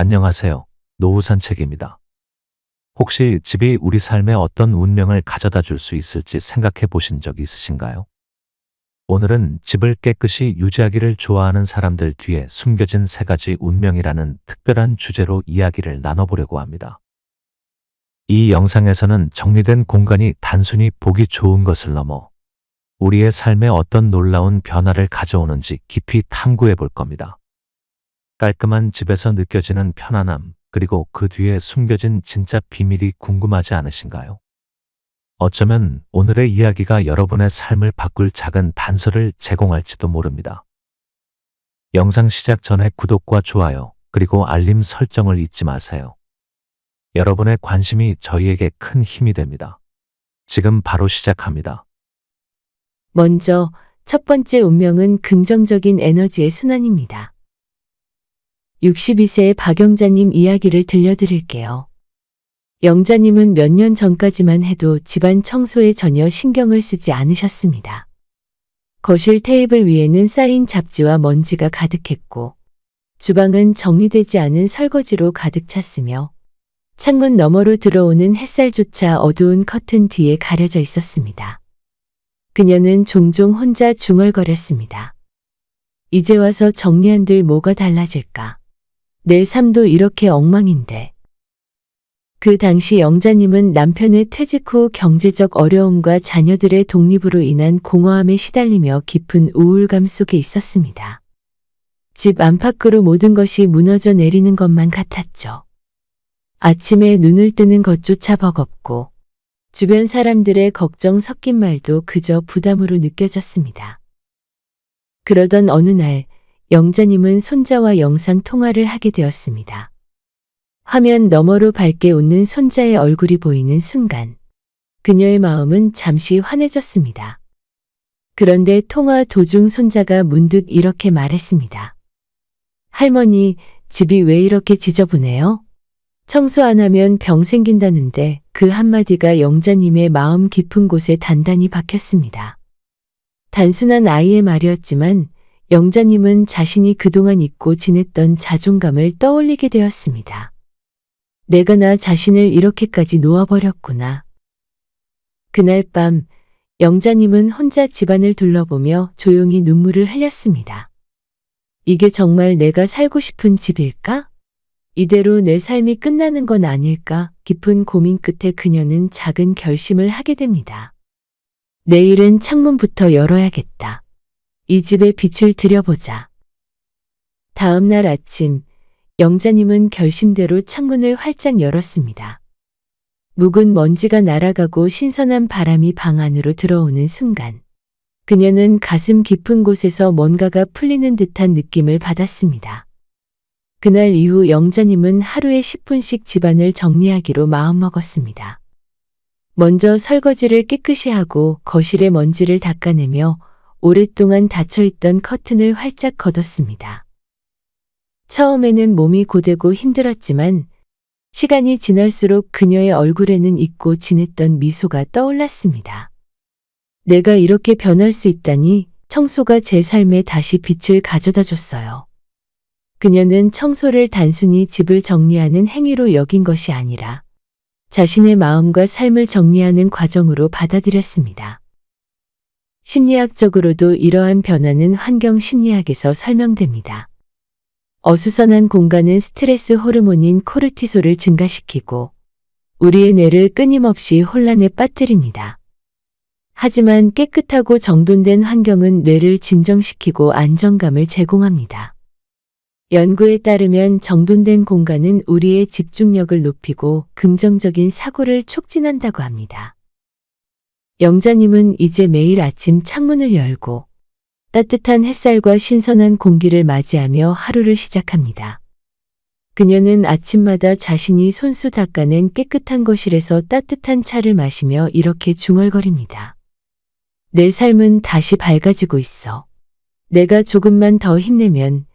안녕하세요. 노후산책입니다. 혹시 집이 우리 삶에 어떤 운명을 가져다 줄 수 있을지 생각해 보신 적 있으신가요? 오늘은 집을 깨끗이 유지하기를 좋아하는 사람들 뒤에 숨겨진 세 가지 운명이라는 특별한 주제로 이야기를 나눠보려고 합니다. 이 영상에서는 정리된 공간이 단순히 보기 좋은 것을 넘어 우리의 삶에 어떤 놀라운 변화를 가져오는지 깊이 탐구해 볼 겁니다. 깔끔한 집에서 느껴지는 편안함, 그리고 그 뒤에 숨겨진 진짜 비밀이 궁금하지 않으신가요? 어쩌면 오늘의 이야기가 여러분의 삶을 바꿀 작은 단서를 제공할지도 모릅니다. 영상 시작 전에 구독과 좋아요, 그리고 알림 설정을 잊지 마세요. 여러분의 관심이 저희에게 큰 힘이 됩니다. 지금 바로 시작합니다. 먼저 첫 번째 운명은 긍정적인 에너지의 순환입니다. 62세의 박영자님 이야기를 들려드릴게요. 영자님은 몇 년 전까지만 해도 집안 청소에 전혀 신경을 쓰지 않으셨습니다. 거실 테이블 위에는 쌓인 잡지와 먼지가 가득했고, 주방은 정리되지 않은 설거지로 가득 찼으며, 창문 너머로 들어오는 햇살조차 어두운 커튼 뒤에 가려져 있었습니다. 그녀는 종종 혼자 중얼거렸습니다. 이제 와서 정리한들 뭐가 달라질까? 내 삶도 이렇게 엉망인데. 그 당시 영자님은 남편의 퇴직 후 경제적 어려움과 자녀들의 독립으로 인한 공허함에 시달리며 깊은 우울감 속에 있었습니다. 집 안팎으로 모든 것이 무너져 내리는 것만 같았죠. 아침에 눈을 뜨는 것조차 버겁고 주변 사람들의 걱정 섞인 말도 그저 부담으로 느껴졌습니다. 그러던 어느 날 영자님은 손자와 영상 통화를 하게 되었습니다. 화면 너머로 밝게 웃는 손자의 얼굴이 보이는 순간 그녀의 마음은 잠시 환해졌습니다. 그런데 통화 도중 손자가 문득 이렇게 말했습니다. 할머니, 집이 왜 이렇게 지저분해요? 청소 안 하면 병 생긴다는데 그 한마디가 영자님의 마음 깊은 곳에 단단히 박혔습니다. 단순한 아이의 말이었지만 영자님은 자신이 그동안 잊고 지냈던 자존감을 떠올리게 되었습니다. 내가 나 자신을 이렇게까지 놓아버렸구나. 그날 밤 영자님은 혼자 집안을 둘러보며 조용히 눈물을 흘렸습니다. 이게 정말 내가 살고 싶은 집일까? 이대로 내 삶이 끝나는 건 아닐까? 깊은 고민 끝에 그녀는 작은 결심을 하게 됩니다. 내일은 창문부터 열어야겠다. 이 집에 빛을 들여보자. 다음 날 아침, 영자님은 결심대로 창문을 활짝 열었습니다. 묵은 먼지가 날아가고 신선한 바람이 방 안으로 들어오는 순간, 그녀는 가슴 깊은 곳에서 뭔가가 풀리는 듯한 느낌을 받았습니다. 그날 이후 영자님은 하루에 10분씩 집안을 정리하기로 마음먹었습니다. 먼저 설거지를 깨끗이 하고 거실의 먼지를 닦아내며 오랫동안 닫혀있던 커튼을 활짝 걷었습니다. 처음에는 몸이 고되고 힘들었지만 시간이 지날수록 그녀의 얼굴에는 잊고 지냈던 미소가 떠올랐습니다. 내가 이렇게 변할 수 있다니 청소가 제 삶에 다시 빛을 가져다 줬어요. 그녀는 청소를 단순히 집을 정리하는 행위로 여긴 것이 아니라 자신의 마음과 삶을 정리하는 과정으로 받아들였습니다. 심리학적으로도 이러한 변화는 환경심리학에서 설명됩니다. 어수선한 공간은 스트레스 호르몬인 코르티솔을 증가시키고 우리의 뇌를 끊임없이 혼란에 빠뜨립니다. 하지만 깨끗하고 정돈된 환경은 뇌를 진정시키고 안정감을 제공합니다. 연구에 따르면 정돈된 공간은 우리의 집중력을 높이고 긍정적인 사고를 촉진한다고 합니다. 영자님은 이제 매일 아침 창문을 열고 따뜻한 햇살과 신선한 공기를 맞이하며 하루를 시작합니다. 그녀는 아침마다 자신이 손수 닦아낸 깨끗한 거실에서 따뜻한 차를 마시며 이렇게 중얼거립니다. 내 삶은 다시 밝아지고 있어. 내가 조금만 더 힘내면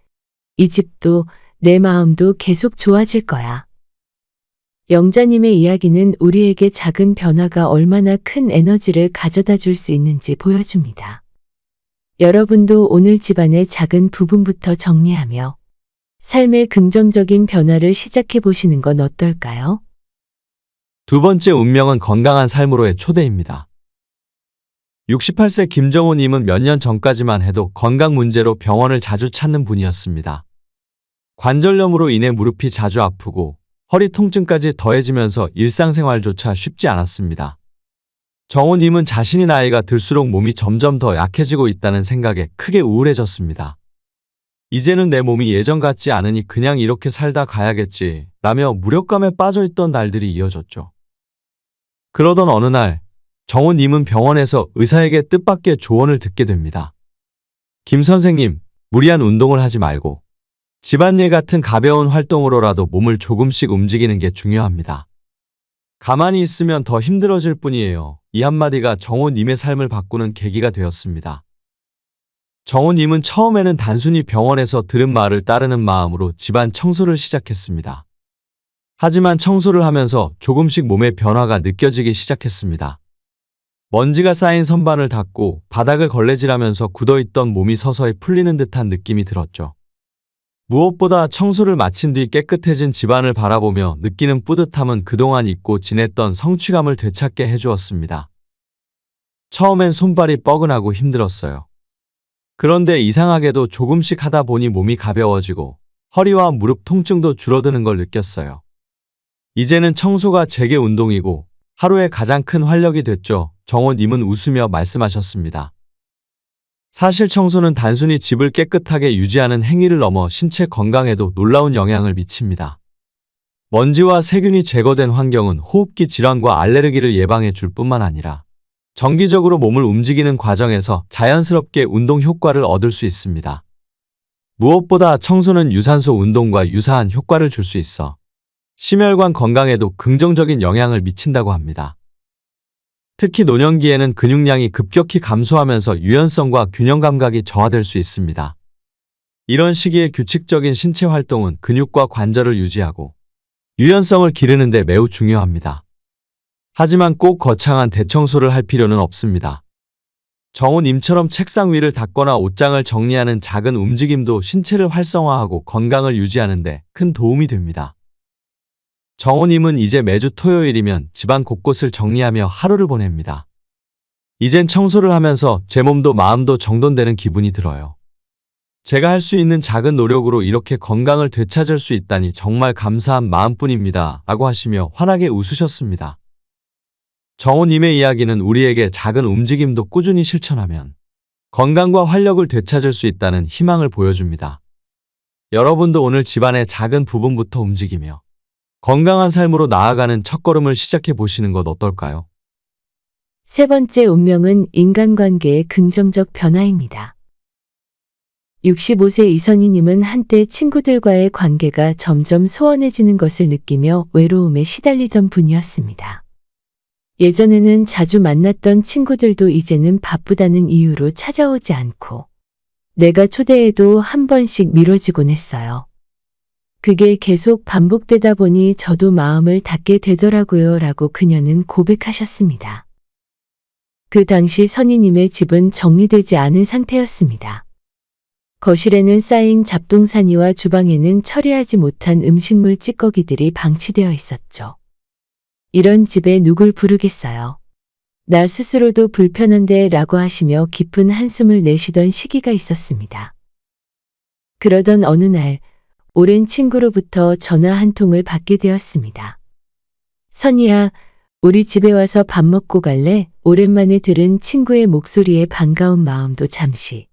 이 집도 내 마음도 계속 좋아질 거야. 영자님의 이야기는 우리에게 작은 변화가 얼마나 큰 에너지를 가져다 줄 수 있는지 보여줍니다. 여러분도 오늘 집안의 작은 부분부터 정리하며 삶의 긍정적인 변화를 시작해 보시는 건 어떨까요? 두 번째 운명은 건강한 삶으로의 초대입니다. 68세 김정호님은 몇 년 전까지만 해도 건강 문제로 병원을 자주 찾는 분이었습니다. 관절염으로 인해 무릎이 자주 아프고 허리 통증까지 더해지면서 일상생활조차 쉽지 않았습니다. 정호님은 자신이 나이가 들수록 몸이 점점 더 약해지고 있다는 생각에 크게 우울해졌습니다. 이제는 내 몸이 예전 같지 않으니 그냥 이렇게 살다 가야겠지 라며 무력감에 빠져있던 날들이 이어졌죠. 그러던 어느 날 정호님은 병원에서 의사에게 뜻밖의 조언을 듣게 됩니다. 김 선생님, 무리한 운동을 하지 말고 집안일 같은 가벼운 활동으로라도 몸을 조금씩 움직이는 게 중요합니다. 가만히 있으면 더 힘들어질 뿐이에요. 이 한마디가 정호님의 삶을 바꾸는 계기가 되었습니다. 정호님은 처음에는 단순히 병원에서 들은 말을 따르는 마음으로 집안 청소를 시작했습니다. 하지만 청소를 하면서 조금씩 몸의 변화가 느껴지기 시작했습니다. 먼지가 쌓인 선반을 닦고 바닥을 걸레질하면서 굳어있던 몸이 서서히 풀리는 듯한 느낌이 들었죠. 무엇보다 청소를 마친 뒤 깨끗해진 집안을 바라보며 느끼는 뿌듯함은 그동안 잊고 지냈던 성취감을 되찾게 해주었습니다. 처음엔 손발이 뻐근하고 힘들었어요. 그런데 이상하게도 조금씩 하다 보니 몸이 가벼워지고 허리와 무릎 통증도 줄어드는 걸 느꼈어요. 이제는 청소가 제게 운동이고 하루에 가장 큰 활력이 됐죠. 정호님은 웃으며 말씀하셨습니다. 사실 청소는 단순히 집을 깨끗하게 유지하는 행위를 넘어 신체 건강에도 놀라운 영향을 미칩니다. 먼지와 세균이 제거된 환경은 호흡기 질환과 알레르기를 예방해 줄 뿐만 아니라 정기적으로 몸을 움직이는 과정에서 자연스럽게 운동 효과를 얻을 수 있습니다. 무엇보다 청소는 유산소 운동과 유사한 효과를 줄 수 있어 심혈관 건강에도 긍정적인 영향을 미친다고 합니다. 특히 노년기에는 근육량이 급격히 감소하면서 유연성과 균형 감각이 저하될 수 있습니다. 이런 시기에 규칙적인 신체 활동은 근육과 관절을 유지하고 유연성을 기르는 데 매우 중요합니다. 하지만 꼭 거창한 대청소를 할 필요는 없습니다. 정호님처럼 책상 위를 닦거나 옷장을 정리하는 작은 움직임도 신체를 활성화하고 건강을 유지하는 데 큰 도움이 됩니다. 정호님은 이제 매주 토요일이면 집안 곳곳을 정리하며 하루를 보냅니다. 이젠 청소를 하면서 제 몸도 마음도 정돈되는 기분이 들어요. 제가 할 수 있는 작은 노력으로 이렇게 건강을 되찾을 수 있다니 정말 감사한 마음뿐입니다. 라고 하시며 환하게 웃으셨습니다. 정호님의 이야기는 우리에게 작은 움직임도 꾸준히 실천하면 건강과 활력을 되찾을 수 있다는 희망을 보여줍니다. 여러분도 오늘 집안의 작은 부분부터 움직이며 건강한 삶으로 나아가는 첫걸음을 시작해 보시는 것 어떨까요? 세 번째 운명은 인간관계의 긍정적 변화입니다. 65세 이선희님은 한때 친구들과의 관계가 점점 소원해지는 것을 느끼며 외로움에 시달리던 분이었습니다. 예전에는 자주 만났던 친구들도 이제는 바쁘다는 이유로 찾아오지 않고 내가 초대해도 한 번씩 미뤄지곤 했어요. 그게 계속 반복되다 보니 저도 마음을 닫게 되더라고요 라고 그녀는 고백하셨습니다. 그 당시 선희님의 집은 정리되지 않은 상태였습니다. 거실에는 쌓인 잡동사니와 주방에는 처리하지 못한 음식물 찌꺼기들이 방치되어 있었죠. 이런 집에 누굴 부르겠어요. 나 스스로도 불편한데 라고 하시며 깊은 한숨을 내쉬던 시기가 있었습니다. 그러던 어느 날 오랜 친구로부터 전화 한 통을 받게 되었습니다. 선희야, 우리 집에 와서 밥 먹고 갈래? 오랜만에 들은 친구의 목소리에 반가운 마음도 잠시.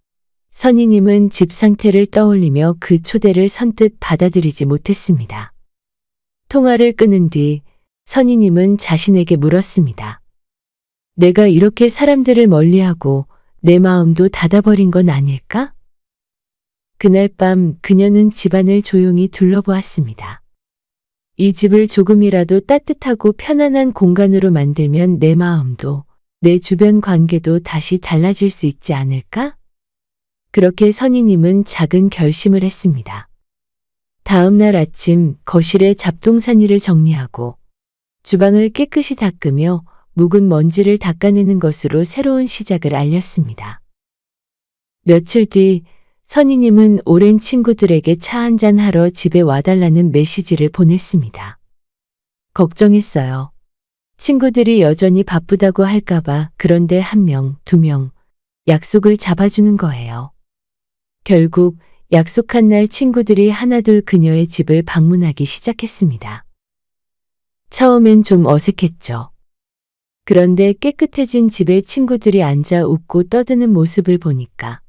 선희님은 집 상태를 떠올리며 그 초대를 선뜻 받아들이지 못했습니다. 통화를 끊은 뒤 선희님은 자신에게 물었습니다. 내가 이렇게 사람들을 멀리하고 내 마음도 닫아버린 건 아닐까? 그날 밤 그녀는 집안을 조용히 둘러보았습니다. 이 집을 조금이라도 따뜻하고 편안한 공간으로 만들면 내 마음도 내 주변 관계도 다시 달라질 수 있지 않을까? 그렇게 선희님은 작은 결심을 했습니다. 다음 날 아침 거실에 잡동사니를 정리하고 주방을 깨끗이 닦으며 묵은 먼지를 닦아내는 것으로 새로운 시작을 알렸습니다. 며칠 뒤 선희님은 오랜 친구들에게 차 한잔 하러 집에 와달라는 메시지를 보냈습니다. 걱정했어요. 친구들이 여전히 바쁘다고 할까봐. 그런데 1명, 2명 약속을 잡아주는 거예요. 결국 약속한 날 친구들이 하나둘 그녀의 집을 방문하기 시작했습니다. 처음엔 좀 어색했죠. 그런데 깨끗해진 집에 친구들이 앉아 웃고 떠드는 모습을 보니까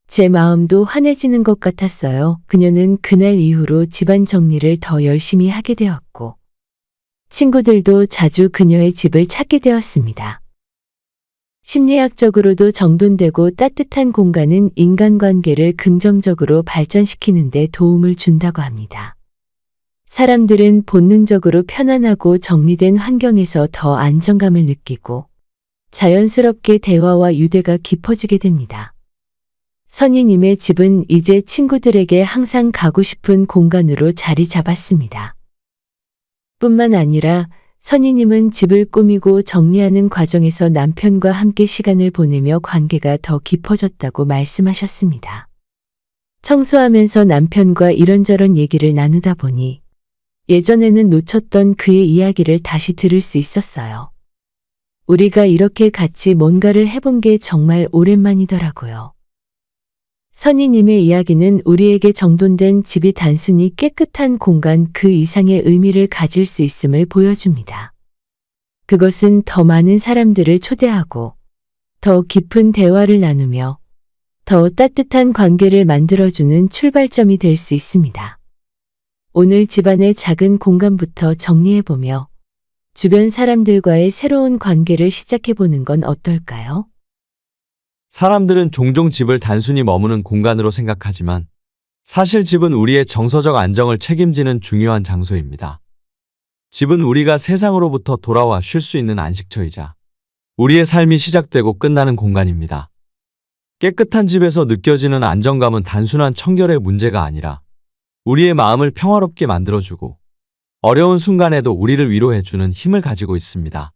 제 마음도 환해지는 것 같았어요. 그녀는 그날 이후로 집안 정리를 더 열심히 하게 되었고, 친구들도 자주 그녀의 집을 찾게 되었습니다. 심리학적으로도 정돈되고 따뜻한 공간은 인간관계를 긍정적으로 발전시키는 데 도움을 준다고 합니다. 사람들은 본능적으로 편안하고 정리된 환경에서 더 안정감을 느끼고 자연스럽게 대화와 유대가 깊어지게 됩니다. 선희님의 집은 이제 친구들에게 항상 가고 싶은 공간으로 자리 잡았습니다. 뿐만 아니라 선희님은 집을 꾸미고 정리하는 과정에서 남편과 함께 시간을 보내며 관계가 더 깊어졌다고 말씀하셨습니다. 청소하면서 남편과 이런저런 얘기를 나누다 보니 예전에는 놓쳤던 그의 이야기를 다시 들을 수 있었어요. 우리가 이렇게 같이 뭔가를 해본 게 정말 오랜만이더라고요. 선희님의 이야기는 우리에게 정돈된 집이 단순히 깨끗한 공간 그 이상의 의미를 가질 수 있음을 보여줍니다. 그것은 더 많은 사람들을 초대하고 더 깊은 대화를 나누며 더 따뜻한 관계를 만들어주는 출발점이 될 수 있습니다. 오늘 집안의 작은 공간부터 정리해보며 주변 사람들과의 새로운 관계를 시작해보는 건 어떨까요? 사람들은 종종 집을 단순히 머무는 공간으로 생각하지만 사실 집은 우리의 정서적 안정을 책임지는 중요한 장소입니다. 집은 우리가 세상으로부터 돌아와 쉴 수 있는 안식처이자 우리의 삶이 시작되고 끝나는 공간입니다. 깨끗한 집에서 느껴지는 안정감은 단순한 청결의 문제가 아니라 우리의 마음을 평화롭게 만들어주고 어려운 순간에도 우리를 위로해주는 힘을 가지고 있습니다.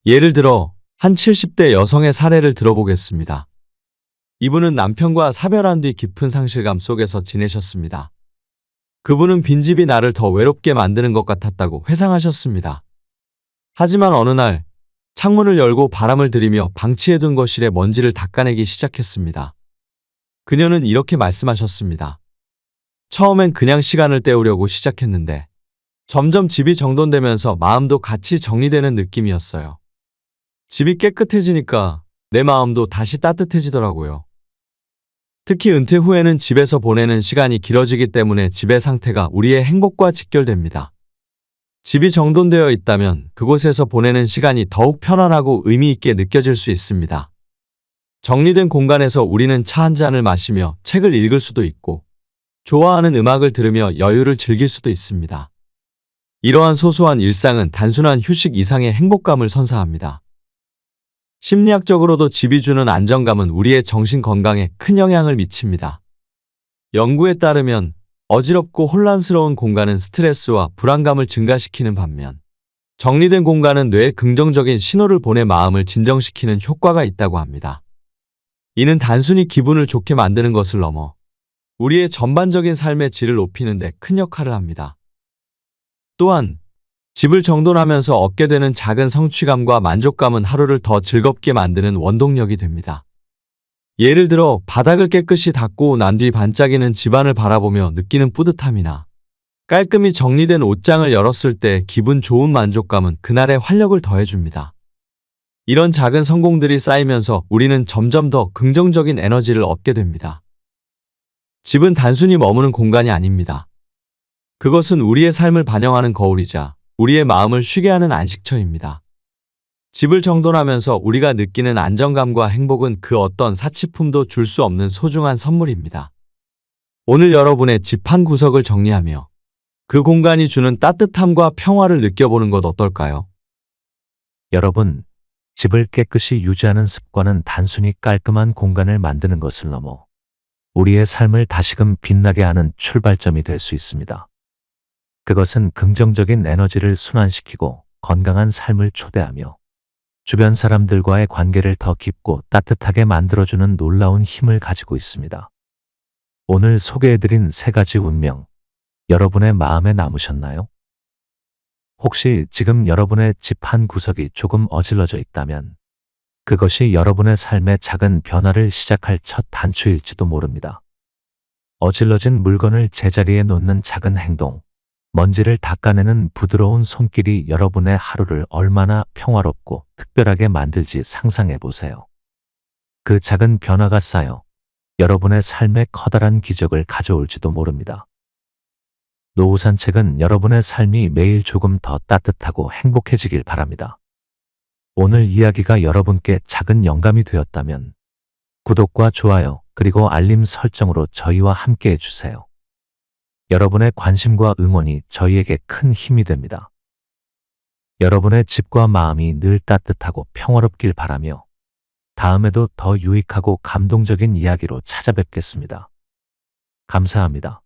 예를 들어 한 70대 여성의 사례를 들어보겠습니다. 이분은 남편과 사별한 뒤 깊은 상실감 속에서 지내셨습니다. 그분은 빈집이 나를 더 외롭게 만드는 것 같았다고 회상하셨습니다. 하지만 어느 날 창문을 열고 바람을 들이며 방치해둔 거실의 먼지를 닦아내기 시작했습니다. 그녀는 이렇게 말씀하셨습니다. 처음엔 그냥 시간을 때우려고 시작했는데 점점 집이 정돈되면서 마음도 같이 정리되는 느낌이었어요. 집이 깨끗해지니까 내 마음도 다시 따뜻해지더라고요. 특히 은퇴 후에는 집에서 보내는 시간이 길어지기 때문에 집의 상태가 우리의 행복과 직결됩니다. 집이 정돈되어 있다면 그곳에서 보내는 시간이 더욱 편안하고 의미 있게 느껴질 수 있습니다. 정리된 공간에서 우리는 차 한 잔을 마시며 책을 읽을 수도 있고 좋아하는 음악을 들으며 여유를 즐길 수도 있습니다. 이러한 소소한 일상은 단순한 휴식 이상의 행복감을 선사합니다. 심리학적으로도 집이 주는 안정감은 우리의 정신 건강에 큰 영향을 미칩니다. 연구에 따르면 어지럽고 혼란스러운 공간은 스트레스와 불안감을 증가시키는 반면 정리된 공간은 뇌에 긍정적인 신호를 보내 마음을 진정시키는 효과가 있다고 합니다. 이는 단순히 기분을 좋게 만드는 것을 넘어 우리의 전반적인 삶의 질을 높이는 데 큰 역할을 합니다. 또한 집을 정돈하면서 얻게 되는 작은 성취감과 만족감은 하루를 더 즐겁게 만드는 원동력이 됩니다. 예를 들어 바닥을 깨끗이 닦고 난 뒤 반짝이는 집안을 바라보며 느끼는 뿌듯함이나 깔끔히 정리된 옷장을 열었을 때 기분 좋은 만족감은 그날의 활력을 더해줍니다. 이런 작은 성공들이 쌓이면서 우리는 점점 더 긍정적인 에너지를 얻게 됩니다. 집은 단순히 머무는 공간이 아닙니다. 그것은 우리의 삶을 반영하는 거울이자 우리의 마음을 쉬게 하는 안식처입니다. 집을 정돈하면서 우리가 느끼는 안정감과 행복은 그 어떤 사치품도 줄 수 없는 소중한 선물입니다. 오늘 여러분의 집 한 구석을 정리하며 그 공간이 주는 따뜻함과 평화를 느껴보는 것 어떨까요? 여러분, 집을 깨끗이 유지하는 습관은 단순히 깔끔한 공간을 만드는 것을 넘어 우리의 삶을 다시금 빛나게 하는 출발점이 될 수 있습니다. 그것은 긍정적인 에너지를 순환시키고 건강한 삶을 초대하며 주변 사람들과의 관계를 더 깊고 따뜻하게 만들어주는 놀라운 힘을 가지고 있습니다. 오늘 소개해드린 3가지 운명, 여러분의 마음에 남으셨나요? 혹시 지금 여러분의 집 한 구석이 조금 어질러져 있다면 그것이 여러분의 삶의 작은 변화를 시작할 첫 단추일지도 모릅니다. 어질러진 물건을 제자리에 놓는 작은 행동, 먼지를 닦아내는 부드러운 손길이 여러분의 하루를 얼마나 평화롭고 특별하게 만들지 상상해 보세요. 그 작은 변화가 쌓여 여러분의 삶에 커다란 기적을 가져올지도 모릅니다. 노후 산책은 여러분의 삶이 매일 조금 더 따뜻하고 행복해지길 바랍니다. 오늘 이야기가 여러분께 작은 영감이 되었다면 구독과 좋아요 그리고 알림 설정으로 저희와 함께 해주세요. 여러분의 관심과 응원이 저희에게 큰 힘이 됩니다. 여러분의 집과 마음이 늘 따뜻하고 평화롭길 바라며 다음에도 더 유익하고 감동적인 이야기로 찾아뵙겠습니다. 감사합니다.